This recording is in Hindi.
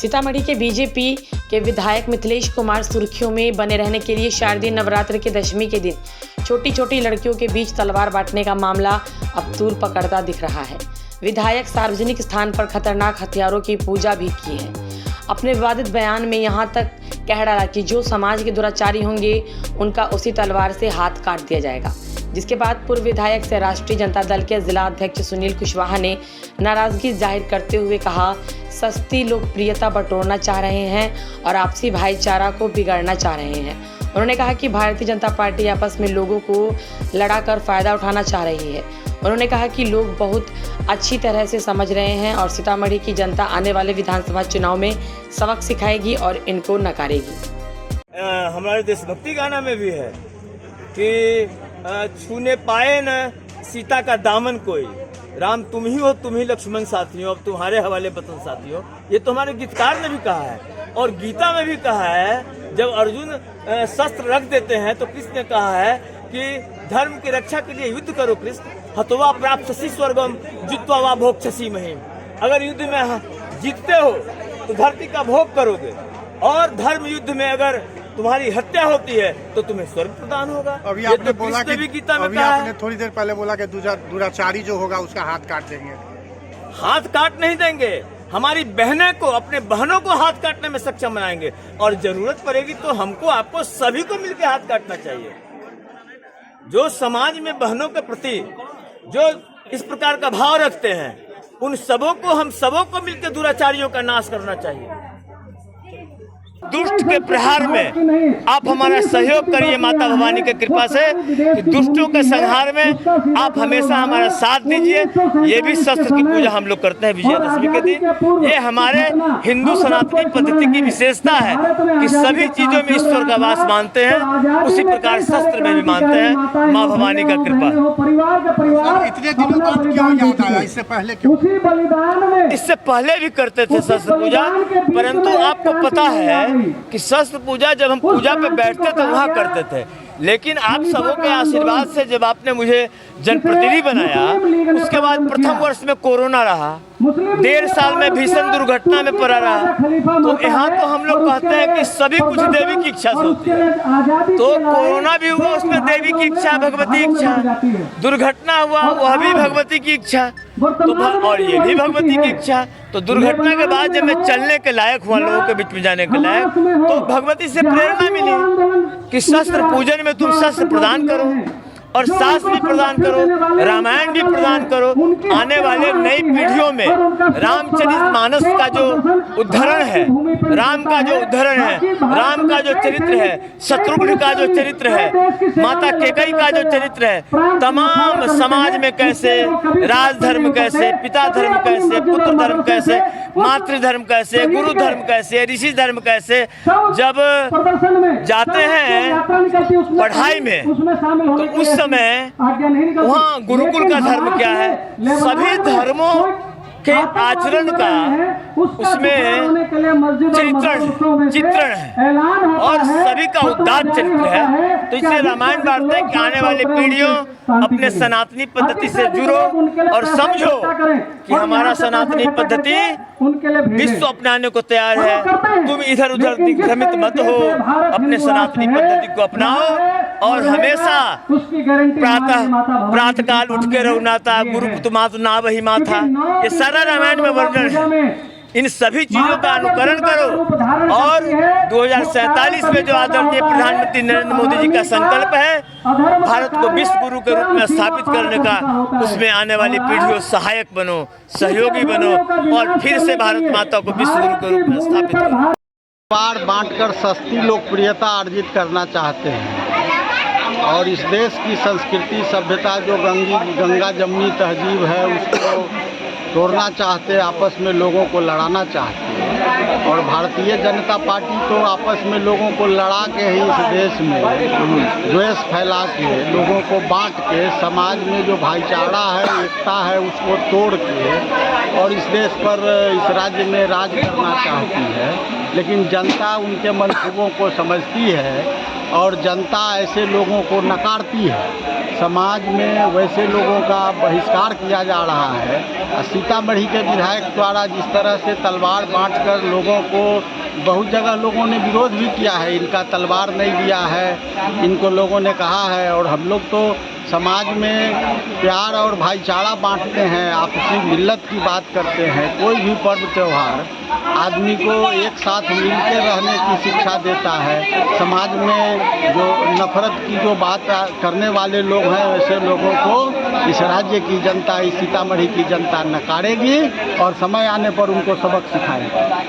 सीतामढ़ी के बीजेपी के विधायक मिथिलेश कुमार सुर्खियों में बने रहने के लिए शारदीय नवरात्र के दशमी के दिन छोटी छोटी लड़कियों के बीच तलवार बांटने का मामला अब तूल पकड़ता दिख रहा है। विधायक सार्वजनिक स्थान पर खतरनाक हथियारों की पूजा भी की है। अपने विवादित बयान में यहाँ तक कह डाला कि जो समाज के दुराचारी होंगे उनका उसी तलवार से हाथ काट दिया जाएगा। जिसके बाद पूर्व विधायक से राष्ट्रीय जनता दल के जिला अध्यक्ष सुनील कुशवाहा ने नाराजगी जाहिर करते हुए कहा, सस्ती लोकप्रियता बटोरना चाह रहे हैं और आपसी भाईचारा को बिगाड़ना चाह रहे हैं। उन्होंने कहा कि भारतीय जनता पार्टी आपस में लोगों को लड़ाकर फायदा उठाना चाह रही है। उन्होंने कहा कि लोग बहुत अच्छी तरह से समझ रहे हैं और सीतामढ़ी की जनता आने वाले विधानसभा चुनाव में सबक सिखाएगी और इनको नकारेगी। हमारे देशभक्ति गाना में भी है कि छूने पाए न सीता का दामन कोई, राम तुम ही हो तुम ही लक्ष्मण साथी हो, अब तुम्हारे हवाले वतन साथी हो। ये तो हमारे गीतकार ने भी कहा है और गीता में भी कहा है। जब अर्जुन शस्त्र रख देते हैं तो कृष्ण ने कहा है कि धर्म की रक्षा के लिए युद्ध करो कृष्ण, हतवा प्राप्त स्वर्गम जित्वा वा भोक्ष्यसि महीम। अगर युद्ध में जीतते हो तो धरती का भोग करोगे और धर्म युद्ध में अगर तुम्हारी हत्या होती है तो तुम्हें स्वर्ग प्रदान होगा। अभी आपने बोला कि गीता में अभी आपने थोड़ी देर पहले बोला कि दुराचारी जो होगा उसका हाथ काट देंगे। हाथ काट नहीं देंगे, हमारी बहनें को, अपने बहनों को हाथ काटने में सक्षम बनाएंगे और जरूरत पड़ेगी तो हमको, आपको, सभी को मिलकर हाथ काटना चाहिए। जो समाज में बहनों के प्रति जो इस प्रकार का भाव रखते हैं उन सबों को, हम सबों को मिलकर दुराचारियों का नाश करना चाहिए। दुष्ट के प्रहार में आप हमारा सहयोग करिए माता भवानी की कृपा से कि दुष्टों के संहार में आप हमेशा हमारा साथ दीजिए। ये भी शस्त्र की पूजा हम लोग करते हैं विजयादशमी के दिन। ये हमारे हिंदू सनातनी पद्धति की विशेषता है कि सभी चीजों में ईश्वर का वास मानते हैं, उसी प्रकार शस्त्र में भी मानते हैं। माँ भवानी का कृपा। इतने दिनों बाद क्यों याद आया? इससे पहले क्यों? इससे पहले भी करते थे शस्त्र पूजा, परंतु आपको पता है कि शस्त्र पूजा जब हम पूजा पे बैठते थे वहाँ करते थे, लेकिन आप सबों के आशीर्वाद से जब आपने मुझे जनप्रतिनिधि बनाया, उसके बाद प्रथम वर्ष में कोरोना रहा, 1.5 साल में भीषण दुर्घटना में पड़ा रहा, तो यहाँ तो हम लोग कहते हैं कि सभी कुछ देवी की इच्छा से होती है। तो कोरोना भी हुआ, उसमें देवी की इच्छा, भगवती इच्छा, दुर्घटना हुआ वह भी भगवती की इच्छा, तो और ये भी भगवती की इच्छा। तो दुर्घटना के बाद जब मैं चलने के लायक हुआ, लोगों के बीच में जाने के लायक, तो भगवती से प्रेरणा मिली कि शस्त्र पूजन में तुम शस्त्र प्रदान करो और शास्त्र भी प्रदान करो, रामायण भी प्रदान करो। आने वाले नई पीढ़ियों में रामचरितमानस का जो उद्धरण है, राम का जो उद्धरण है, राम का जो चरित्र है, शत्रुघ्न का जो चरित्र है, माता कैकेयी का जो चरित्र है, तमाम समाज में कैसे राजधर्म कैसे, पिता धर्म कैसे, पुत्र धर्म कैसे, मातृधर्म कैसे, गुरु धर्म कैसे, ऋषि धर्म कैसे, जब जाते हैं पढ़ाई में तो उस समय वहाँ गुरुकुल का धर्म क्या है, सभी धर्मों के आचरण का उसमें चित्रण है और सभी का उदात्त चरित्र है। तो इसलिए रामायण बांटते हैं कि आने वाली पीढ़ियों अपने सनातनी पद्धति से जुड़ो और समझो कि हमारा सनातनी पद्धति विश्व अपनाने को तैयार है। तुम इधर उधर दिग्भ्रमित मत हो, अपने सनातनी पद्धति को अपनाओ और हमेशा प्रातः काल उठ के रघुनाथा गुरु मातु ना वही माथा, ये सारा रामायण में वर्णन है। इन सभी चीजों का अनुकरण करो और 2047 में जो आदरणीय प्रधानमंत्री नरेंद्र मोदी जी का संकल्प है भारत को विश्व गुरु के रूप में स्थापित करने का, उसमें आने वाली पीढ़ियों सहायक बनो, सहयोगी बनो और फिर से भारत माता को विश्व गुरु के रूप में स्थापित करो। बार बांटकर सस्ती लोकप्रियता अर्जित करना चाहते हैं और इस देश की संस्कृति सभ्यता जो गंगा जमुनी तहजीब है उसको तोड़ना चाहते, आपस में लोगों को लड़ाना चाहते हैं। और भारतीय जनता पार्टी तो आपस में लोगों को लड़ा के ही इस देश में द्वेष फैला के, लोगों को बांट के, समाज में जो भाईचारा है, एकता है, उसको तोड़ के और इस देश पर, इस राज्य में राज करना चाहती है। लेकिन जनता उनके मंसूबों को समझती है और जनता ऐसे लोगों को नकारती है। समाज में वैसे लोगों का बहिष्कार किया जा रहा है। सीतामढ़ी के विधायक द्वारा जिस तरह से तलवार बांटकर लोगों को, बहुत जगह लोगों ने विरोध भी किया है, इनका तलवार नहीं दिया है, इनको लोगों ने कहा है। और हम लोग तो समाज में प्यार और भाईचारा बांटते हैं, आपसी मिल्लत की बात करते हैं। कोई भी पर्व त्यौहार आदमी को एक साथ मिलकर रहने की शिक्षा देता है। समाज में जो नफरत की जो बात करने वाले लोग हैं, वैसे लोगों को इस राज्य की जनता, इस सीतामढ़ी की जनता नकारेगी और समय आने पर उनको सबक सिखाएगी।